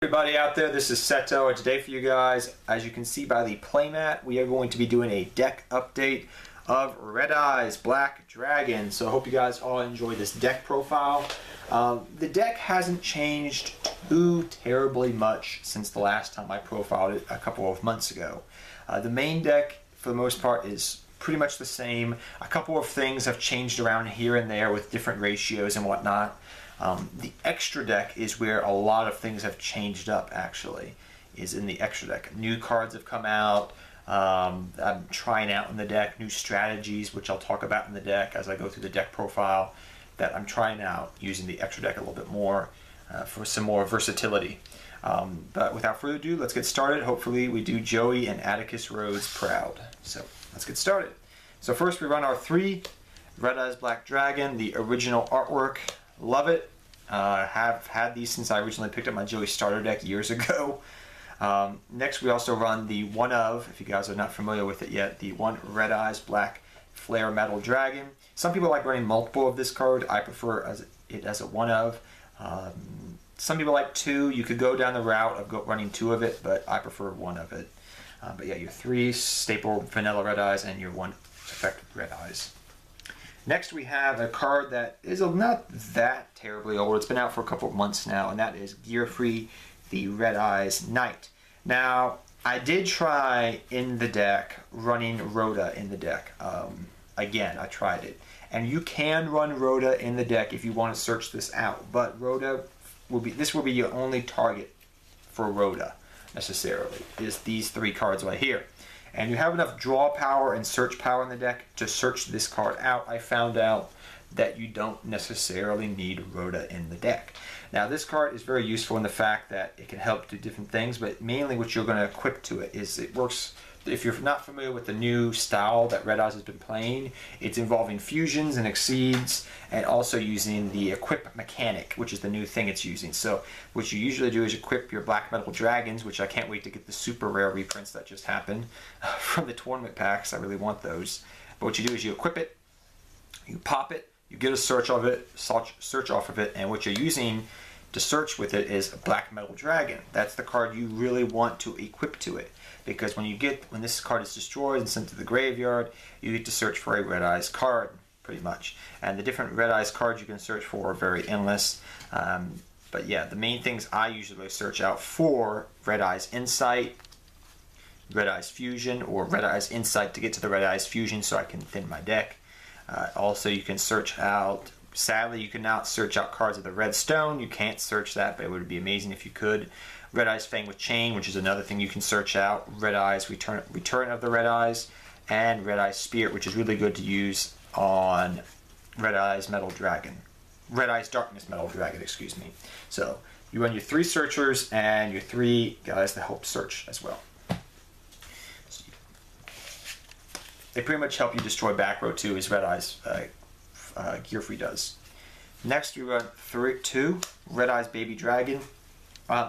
Everybody out there, this is Seto, and today for you guys, as you can see by the playmat, we are going to be doing a deck update of Red Eyes Black Dragon. So I hope you guys all enjoy this deck profile. The deck hasn't changed too terribly much since the last time I profiled it a couple of months ago. The main deck, for the most part, is pretty much the same. A couple of things have changed around here and there with different ratios and whatnot. The extra deck is where a lot of things have changed up, actually, is in the extra deck. New cards have come out. I'm trying out in the deck new strategies, which I'll talk about in the deck as I go through the deck profile, that I'm trying out using the extra deck a little bit more for some more versatility. But without further ado, let's get started. Hopefully we do Joey and Atticus Rhodes proud. So let's get started. So first we run our 3 Red Eyes Black Dragon, the original artwork. Love it. Have had these since I originally picked up my Joey starter deck years ago. Next we also run the one of, if you guys are not familiar with it yet, the one Red Eyes Black Flare Metal Dragon. Some people like running multiple of this card. I prefer it as a one of. Some people like 2. You could go down the route of running 2 of it, but I prefer one of it. But yeah, your 3 staple vanilla Red Eyes and your 1 effective Red Eyes. Next we have a card that is not that terribly old. It's been out for a couple of months now, and that is Gear Free, the Red Eyes Knight. Now, I did try in the deck running Rhoda in the deck. Again, I tried it. And you can run Rhoda in the deck if you want to search this out, but Rhoda this will be your only target for Rhoda, necessarily, is these 3 cards right here. And you have enough draw power and search power in the deck to search this card out. I found out that you don't necessarily need Rhoda in the deck. Now this card is very useful in the fact that it can help do different things, but mainly what you're going to equip to it is it works. If you're not familiar with the new style that Red Eyes has been playing, it's involving fusions and exceeds, and also using the equip mechanic, which is the new thing it's using. So what you usually do is equip your black metal dragons, which I can't wait to get the super rare reprints that just happened from the tournament packs. I really want those. But what you do is you equip it, you pop it, you get a search off of it, and what you're using to search with it is a black metal dragon. That's the card you really want to equip to it, because when this card is destroyed and sent to the graveyard, you get to search for a Red Eyes card, pretty much. And the different Red Eyes cards you can search for are very endless. But yeah, the main things I usually search out for: Red Eyes Insight, Red Eyes Fusion, or Red Eyes Insight to get to the Red Eyes Fusion so I can thin my deck. Also, you can search out, sadly you cannot search out cards of the Red Stone. You can't search that, but it would be amazing if you could. Red Eyes Fang with Chain, which is another thing you can search out. Red Eyes Return of the Red Eyes, and Red Eyes Spirit, which is really good to use on Red Eyes Metal Dragon. Red Eyes Darkness Metal Dragon, excuse me. So you run your 3 searchers and your 3 guys that help search as well. They pretty much help you destroy back row too, as Red Eyes Gear Free does. Next we run 2 Red Eyes Baby Dragon.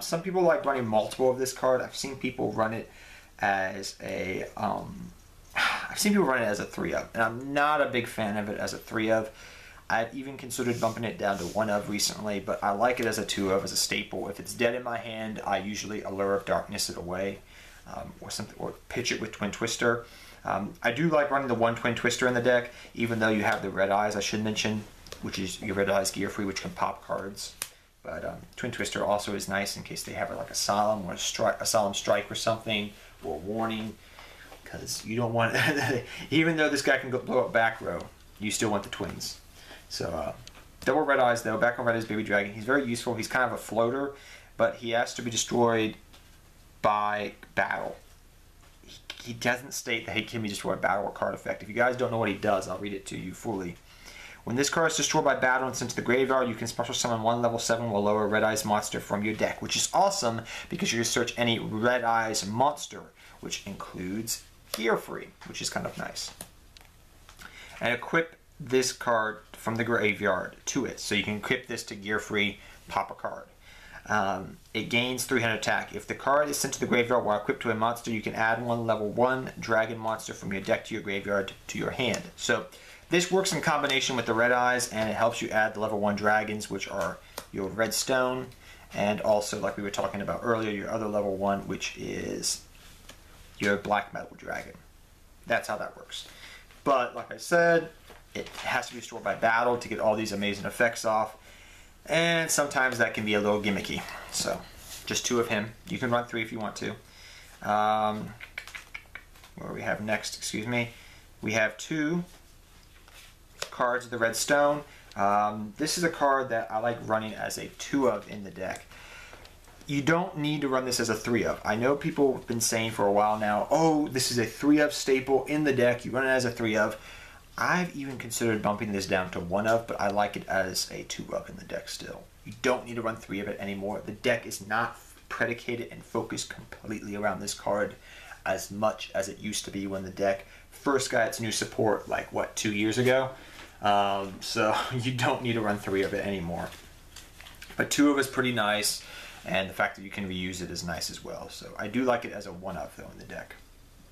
Some people like running multiple of this card. I've seen people run it as a 3 of, and I'm not a big fan of it as a 3 of. I've even considered bumping it down to 1 of recently, but I like it as a 2 of, as a staple. If it's dead in my hand, I usually Allure of Darkness it away, or pitch it with Twin Twister. I do like running the 1 Twin Twister in the deck, even though you have the Red Eyes, I should mention, which is your Red Eyes Gear Free, which can pop cards. But Twin Twister also is nice in case they have like a Solemn or a Solemn Strike or something, or a Warning, because you don't want, even though this guy can blow up back row, you still want the twins. So double Red Eyes though, back on Red Eyes Baby Dragon. He's very useful. He's kind of a floater, but he has to be destroyed by battle. He doesn't state that he can be destroyed by battle or card effect. If you guys don't know what he does, I'll read it to you fully. When this card is destroyed by battle and sent to the graveyard, you can special summon 1 level 7 or lower Red Eyes monster from your deck, which is awesome because you can search any Red Eyes monster, which includes Gear Free, which is kind of nice. And equip this card from the graveyard to it. So you can equip this to Gear Free, pop a card. It gains 300 attack. If the card is sent to the graveyard while equipped to a monster, you can add 1 level 1 dragon monster from your deck to your graveyard to your hand. So this works in combination with the Red Eyes, and it helps you add the level 1 dragons, which are your Red Stone, and also, like we were talking about earlier, your other level 1, which is your black metal dragon. That's how that works. But like I said, it has to be stored by battle to get all these amazing effects off, and sometimes that can be a little gimmicky. So just 2 of him. You can run 3 if you want to. Where we have next, excuse me, we have 2 cards of the red stone. This is a card that I like running as a 2 of in the deck. You don't need to run this as a 3 of. I know people have been saying for a while now, oh, this is a 3 of staple in the deck, you run it as a 3 of. I've even considered bumping this down to 1 of, but I like it as a 2 of in the deck still. You don't need to run 3 of it anymore. The deck is not predicated and focused completely around this card as much as it used to be when the deck first got its new support, like what, 2 years ago? So you don't need to run 3 of it anymore. But 2 of is pretty nice, and the fact that you can reuse it is nice as well. So I do like it as a 1 of though in the deck.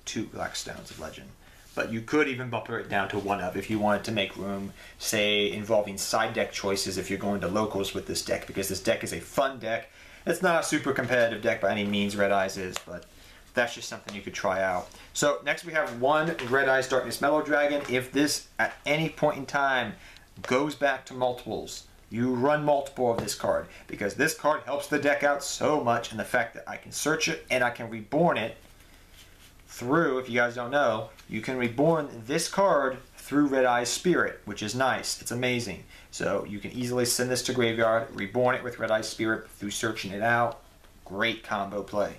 2 Black Stones of Legend. But you could even bump it down to 1 of if you wanted to make room, say, involving side deck choices if you're going to locals with this deck, because this deck is a fun deck. It's not a super competitive deck by any means, Red Eyes is, but that's just something you could try out. So next we have 1 Red Eyes Darkness Metal Dragon. If this at any point in time goes back to multiples, you run multiple of this card, because this card helps the deck out so much, and the fact that I can search it and I can reborn it through, if you guys don't know, you can reborn this card through Red Eyes Spirit, which is nice. It's amazing. So you can easily send this to graveyard, reborn it with Red Eyes Spirit through searching it out. Great combo play.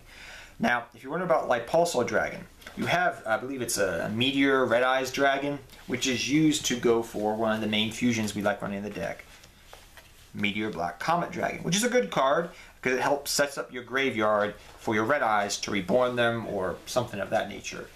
Now, if you're wondering about Light Pulsar Dragon, you have, I believe it's a Meteor Red Eyes Dragon, which is used to go for one of the main fusions we like running in the deck. Meteor Black Comet Dragon, which is a good card because it helps sets up your graveyard for your Red Eyes to reborn them or something of that nature.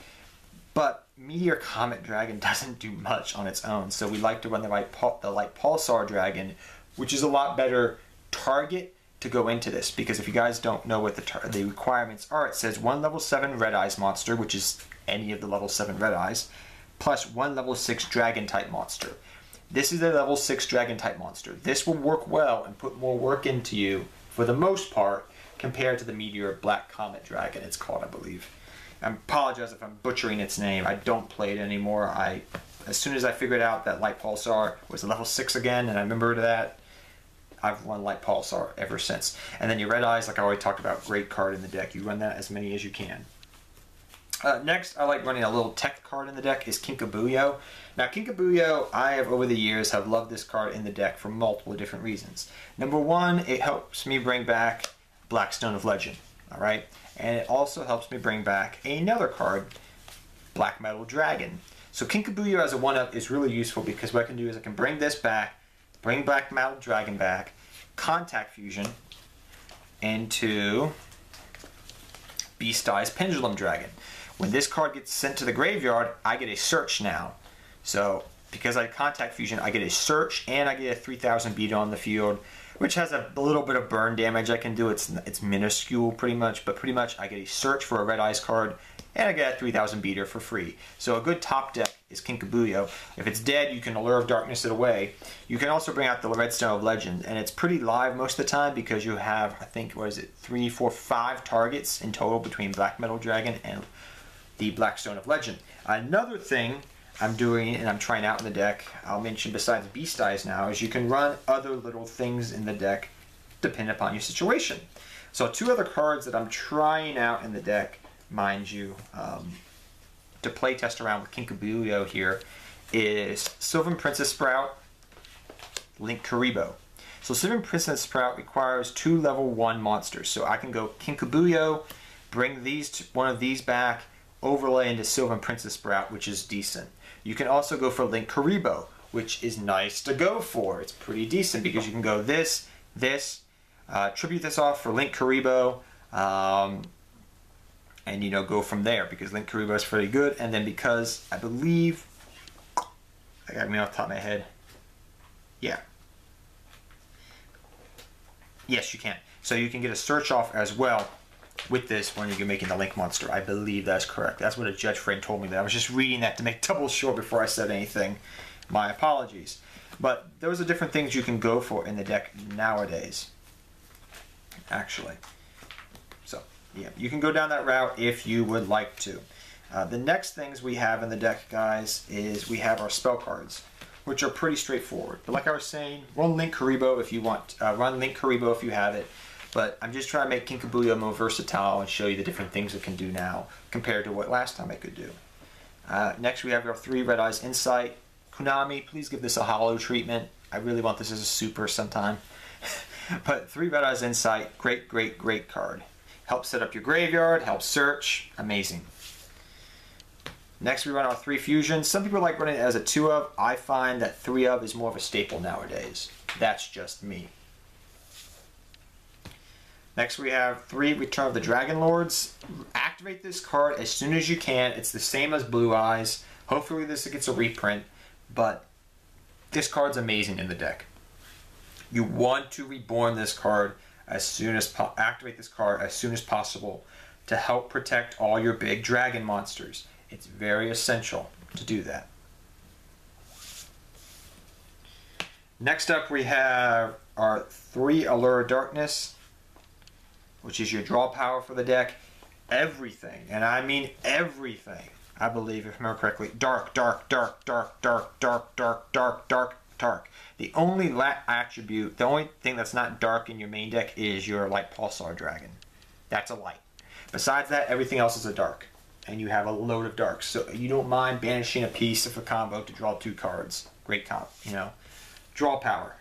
But Meteor Comet Dragon doesn't do much on its own, so we like to run the Light Pulsar Dragon, which is a lot better target to go into this, because if you guys don't know what the requirements are, it says 1 level 7 Red Eyes monster, which is any of the level 7 Red Eyes, plus 1 level 6 Dragon type monster. This is a level 6 Dragon type monster. This will work well and put more work into you for the most part compared to the Meteor Black Comet Dragon, it's called, I believe. I apologize if I'm butchering its name. I don't play it anymore. As soon as I figured out that Light Pulsar was a level 6 again, and I remembered that, I've run Light Pulsar ever since. And then your Red Eyes, like I already talked about, great card in the deck. You run that as many as you can. Next, I like running a little tech card in the deck, is Kinkabuyo. Now, Kinkabuyo, I have over the years have loved this card in the deck for multiple different reasons. Number 1, it helps me bring back Black Stone of Legend, all right? And it also helps me bring back another card, Black Metal Dragon. So Kinkabuyo as a 1-up is really useful because what I can do is I can bring this back, bring Black Metal Dragon back, Contact Fusion into Beast Eyes Pendulum Dragon. When this card gets sent to the graveyard, I get a search now. So because I Contact Fusion, I get a search and I get a 3000 beat on the field, which has a little bit of burn damage I can do. It's minuscule pretty much, but pretty much I get a search for a Red Eyes card and I get a 3000 beater for free. So a good top deck is Kinkabuyo. If it's dead, you can Allure of Darkness it away. You can also bring out the Redstone of Legend, and it's pretty live most of the time because you have, I think, what is it, 3, 4, 5 targets in total between Black Metal Dragon and the Blackstone of Legend. Another thing I'm doing and I'm trying out in the deck, I'll mention besides Beast Eyes now, is you can run other little things in the deck depending upon your situation. So 2 other cards that I'm trying out in the deck, mind you, to play test around with Kinkabuyo here, is Sylvan Princess Sprout, Link Karibo. So Sylvan Princess Sprout requires 2 level 1 monsters. So I can go Kinkabuyo, bring one of these back, overlay into Sylvan Princess Sprout, which is decent. You can also go for Link Karibo, which is nice to go for. It's pretty decent because you can go this, tribute this off for Link Karibo, and you know, go from there because Link Karibo is pretty good. And then because I believe, I got me off the top of my head, yeah. Yes, you can. So you can get a search off as well with this when you're making the Link monster. I believe that's correct. That's what a judge friend told me. That I was just reading that to make double sure before I said anything. My apologies. But those are different things you can go for in the deck nowadays. actually. So, yeah, you can go down that route if you would like to. The next things we have in the deck, guys, is we have our spell cards, which are pretty straightforward. But like I was saying, run Link Karibo if you want. Run Link Karibo if you have it. But I'm just trying to make Kinkabuyo more versatile and show you the different things it can do now compared to what last time it could do. Next we have our 3 Red Eyes Insight. Konami, please give this a hollow treatment. I really want this as a super sometime. But 3 Red Eyes Insight, great, great, great card. Helps set up your graveyard, helps search, amazing. Next we run our 3 Fusions. Some people like running it as a 2 of. I find that 3 of is more of a staple nowadays. That's just me. Next we have 3 Return of the Dragon Lords. Activate this card as soon as you can. It's the same as Blue Eyes. Hopefully this gets a reprint, but this card's amazing in the deck. You want to reborn this card as soon as activate this card as soon as possible to help protect all your big dragon monsters. It's very essential to do that. Next up we have our 3 Allure of Darkness, which is your draw power for the deck. Everything, and I mean everything, I believe, if I remember correctly, dark, dark, dark, dark, dark, dark, dark, dark, dark, dark. The only attribute, the only thing that's not dark in your main deck is your Light Pulsar Dragon. That's a light. Besides that, everything else is a dark. And you have a load of darks. So you don't mind banishing a piece of a combo to draw 2 cards. Great comp, you know. Draw power.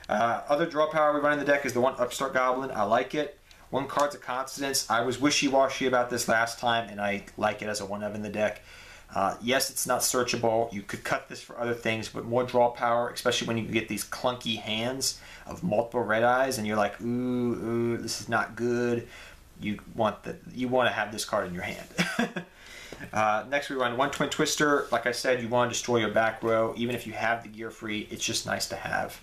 Other draw power we run in the deck is the 1 Upstart Goblin. I like it. 1 card's a Consonance. I was wishy-washy about this last time, and I like it as a 1 of in the deck. Yes, it's not searchable. You could cut this for other things, but more draw power, especially when you get these clunky hands of multiple Red Eyes, and you're like, ooh, this is not good. You want to have this card in your hand. Next we run 1 Twin Twister. Like I said, you want to destroy your back row. Even if you have the gear free, it's just nice to have.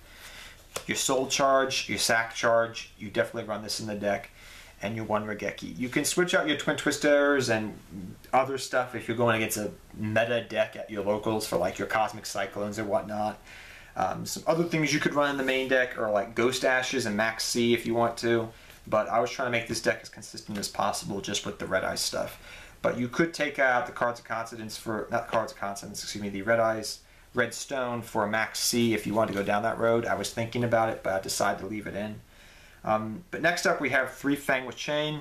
Your Soul Charge, your Sack Charge, you definitely run this in the deck. And your 1 Regeki. You can switch out your Twin Twisters and other stuff if you're going against a meta deck at your locals for like your Cosmic Cyclones or whatnot. Some other things you could run in the main deck are like Ghost Ashes and Max C if you want to. But I was trying to make this deck as consistent as possible just with the Red Eyes stuff. But you could take out the Cards of Consonance for, not Cards of Consonance, excuse me, the Red Eyes, Red Stone for a Max C if you want to go down that road. I was thinking about it, but I decided to leave it in. But next up we have 3 Fang with Chain.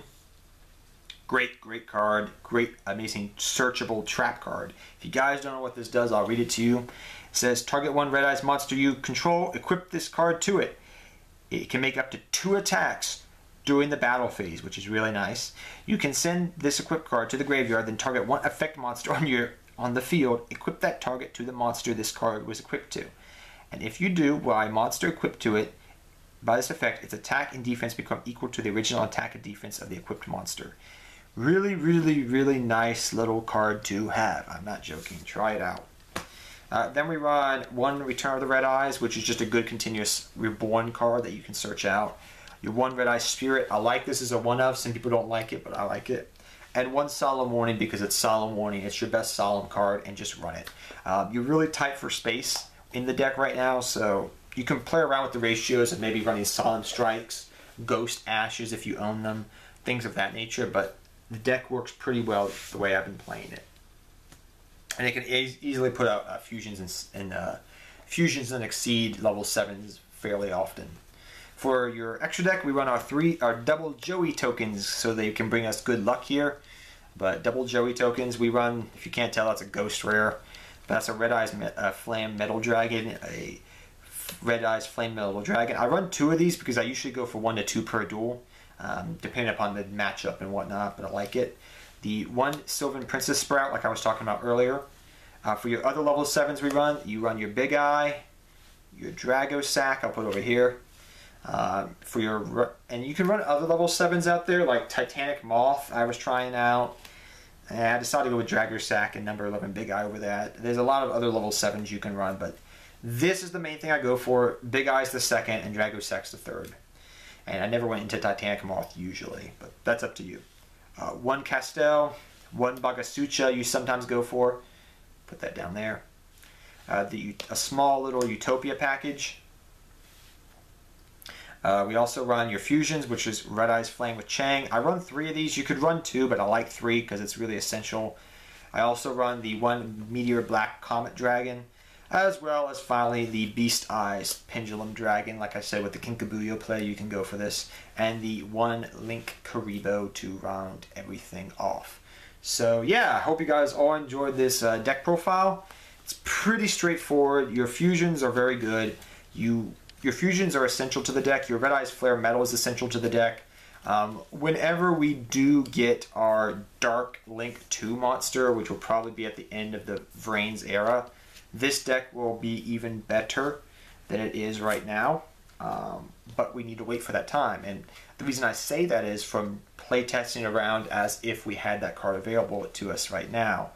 Great, great card. Great, amazing, searchable trap card. If you guys don't know what this does, I'll read it to you. It says, target 1 Red Eyes monster you control, equip this card to it. It can make up to 2 attacks during the battle phase, which is really nice. You can send this equipped card to the graveyard, then target 1 effect monster on the field, equip that target to the monster this card was equipped to. And if you do, while a monster equipped to it, by this effect, its attack and defense become equal to the original attack and defense of the equipped monster. Really, really, really nice little card to have. I'm not joking. Try it out. Then we run 1 Return of the Red Eyes, which is just a good continuous reborn card that you can search out. Your 1 Red Eye Spirit. I like this as a 1 of. Some people don't like it, but I like it. And 1 Solemn Warning because it's Solemn Warning. It's your best Solemn card, and just run it. You're really tight for space in the deck right now, so you can play around with the ratios and maybe running Solemn Strikes, Ghost Ashes if you own them, things of that nature, but the deck works pretty well the way I've been playing it. And it can easily put out fusions and exceed level 7s fairly often. For your extra deck, we run our double Joey tokens so they can bring us good luck here. But double Joey tokens, we run, if you can't tell, that's a ghost rare. That's a Red Eyes Flame Metal Dragon, a Red Eyes Flame Metal Dragon. I run 2 of these because I usually go for 1 to 2 per duel, depending upon the matchup and whatnot, but I like it. The 1 Sylvan Princess Sprout, like I was talking about earlier. For your other level 7s we run, you run your Big Eye, your Drago Sack, I'll put over here. And you can run other level 7s out there, like Titanic Moth I was trying out. And I decided to go with Drago Sack and number 11 Big Eye over that. There's a lot of other level 7s you can run, but this is the main thing I go for. Big Eye's the 2nd and Drago Sack's the 3rd. And I never went into Titanic Moth usually, but that's up to you. 1 Castel, 1 Bagasucha you sometimes go for. Put that down there. A small little Utopia package. We also run your fusions, which is Red Eyes Flame with Chang. I run 3 of these. You could run 2, but I like 3 because it's really essential. I also run the 1 Meteor Black Comet Dragon, as well as finally the Beast Eyes Pendulum Dragon. Like I said, with the Kinkabuyo play, you can go for this. And the 1 Link Karibo to round everything off. So yeah, I hope you guys all enjoyed this deck profile. It's pretty straightforward. Your fusions are very good. Your fusions are essential to the deck. Your Red Eyes Flare Metal is essential to the deck. Whenever we do get our Dark Link 2 monster, which will probably be at the end of the Vrains era, this deck will be even better than it is right now. But we need to wait for that time. And the reason I say that is from playtesting around as if we had that card available to us right now.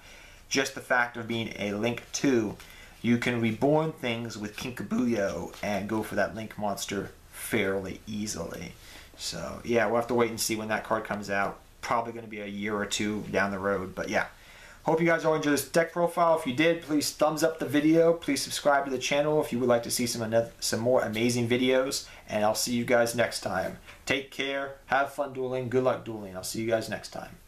Just the fact of being a Link 2, you can reborn things with Kinkabuyo and go for that Link monster fairly easily. So yeah, we'll have to wait and see when that card comes out. Probably going to be a year or 2 down the road. But yeah, hope you guys all enjoyed this deck profile. If you did, please thumbs up the video. Please subscribe to the channel if you would like to see some more amazing videos. And I'll see you guys next time. Take care. Have fun dueling. Good luck dueling. I'll see you guys next time.